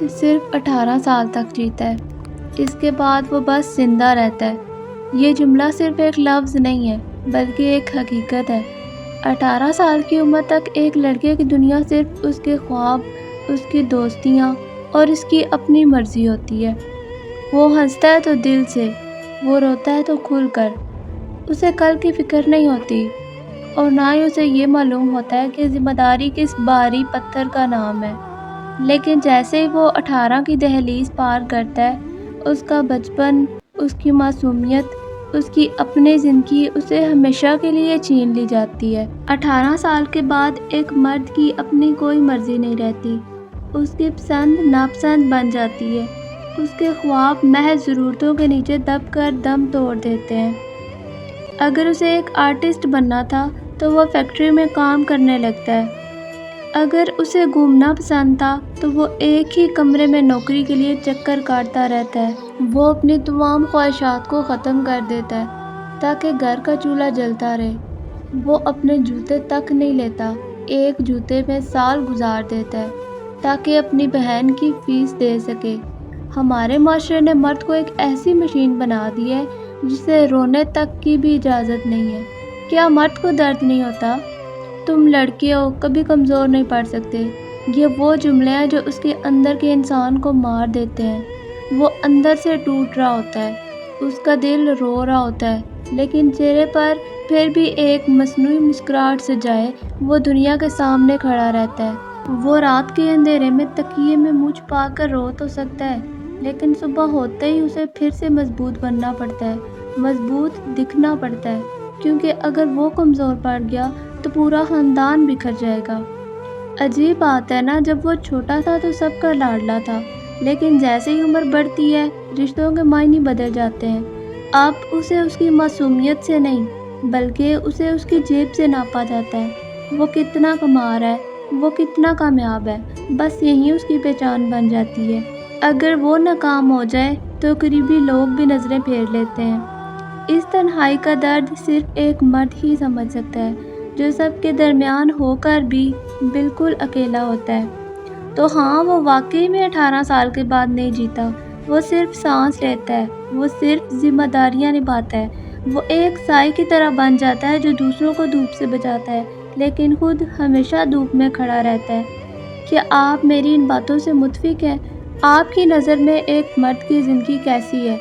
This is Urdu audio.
مرد صرف 18 سال تک جیتا ہے، اس کے بعد وہ بس زندہ رہتا ہے۔ یہ جملہ صرف ایک لفظ نہیں ہے بلکہ ایک حقیقت ہے۔ 18 سال کی عمر تک ایک لڑکے کی دنیا صرف اس کے خواب، اس کی دوستیاں اور اس کی اپنی مرضی ہوتی ہے۔ وہ ہنستا ہے تو دل سے، وہ روتا ہے تو کھل کر۔ اسے کل کی فکر نہیں ہوتی اور نہ ہی اسے یہ معلوم ہوتا ہے کہ ذمہ داری کس بھاری پتھر کا نام ہے۔ لیکن جیسے ہی وہ 18 کی دہلیز پار کرتا ہے، اس کا بچپن، اس کی معصومیت، اس کی اپنی زندگی اسے ہمیشہ کے لیے چھین لی جاتی ہے۔ 18 سال کے بعد ایک مرد کی اپنی کوئی مرضی نہیں رہتی، اس کی پسند ناپسند بن جاتی ہے، اس کے خواب محض ضرورتوں کے نیچے دب کر دم توڑ دیتے ہیں۔ اگر اسے ایک آرٹسٹ بننا تھا تو وہ فیکٹری میں کام کرنے لگتا ہے، اگر اسے گھومنا پسند تھا تو وہ ایک ہی کمرے میں نوکری کے لیے چکر کاٹتا رہتا ہے۔ وہ اپنی تمام خواہشات کو ختم کر دیتا ہے تاکہ گھر کا چولہا جلتا رہے۔ وہ اپنے جوتے تک نہیں لیتا، ایک جوتے میں سال گزار دیتا ہے تاکہ اپنی بہن کی فیس دے سکے۔ ہمارے معاشرے نے مرد کو ایک ایسی مشین بنا دی ہے جسے رونے تک کی بھی اجازت نہیں ہے۔ کیا مرد کو درد نہیں ہوتا؟ تم لڑکے ہو، کبھی کمزور نہیں پڑ سکتے۔ یہ وہ جملے ہیں جو اس کے اندر کے انسان کو مار دیتے ہیں۔ وہ اندر سے ٹوٹ رہا ہوتا ہے، اس کا دل رو رہا ہوتا ہے، لیکن چہرے پر پھر بھی ایک مصنوعی مسکراہٹ سجائے وہ دنیا کے سامنے کھڑا رہتا ہے۔ وہ رات کے اندھیرے میں تکیے میں منہ چھپا کر رو تو سکتا ہے، لیکن صبح ہوتے ہی اسے پھر سے مضبوط بننا پڑتا ہے، مضبوط دکھنا پڑتا ہے، کیونکہ اگر وہ کمزور پڑ گیا تو پورا خاندان بکھر جائے گا۔ عجیب بات ہے نا، جب وہ چھوٹا تھا تو سب کا لاڈلا تھا، لیکن جیسے ہی عمر بڑھتی ہے رشتوں کے معنی بدل جاتے ہیں۔ اب اسے اس کی معصومیت سے نہیں بلکہ اسے اس کی جیب سے ناپا جاتا ہے۔ وہ کتنا کما رہا ہے، وہ کتنا کامیاب ہے، بس یہی اس کی پہچان بن جاتی ہے۔ اگر وہ ناکام ہو جائے تو قریبی لوگ بھی نظریں پھیر لیتے ہیں۔ اس تنہائی کا درد صرف ایک مرد ہی سمجھ سکتا ہے، جو سب کے درمیان ہو کر بھی بالکل اکیلا ہوتا ہے۔ تو ہاں، وہ واقعی میں 18 سال کے بعد نہیں جیتا، وہ صرف سانس لیتا ہے، وہ صرف ذمہ داریاں نبھاتا ہے، وہ ایک سائے کی طرح بن جاتا ہے جو دوسروں کو دھوپ سے بچاتا ہے لیکن خود ہمیشہ دھوپ میں کھڑا رہتا ہے۔ کیا آپ میری ان باتوں سے متفق ہیں؟ آپ کی نظر میں ایک مرد کی زندگی کیسی ہے؟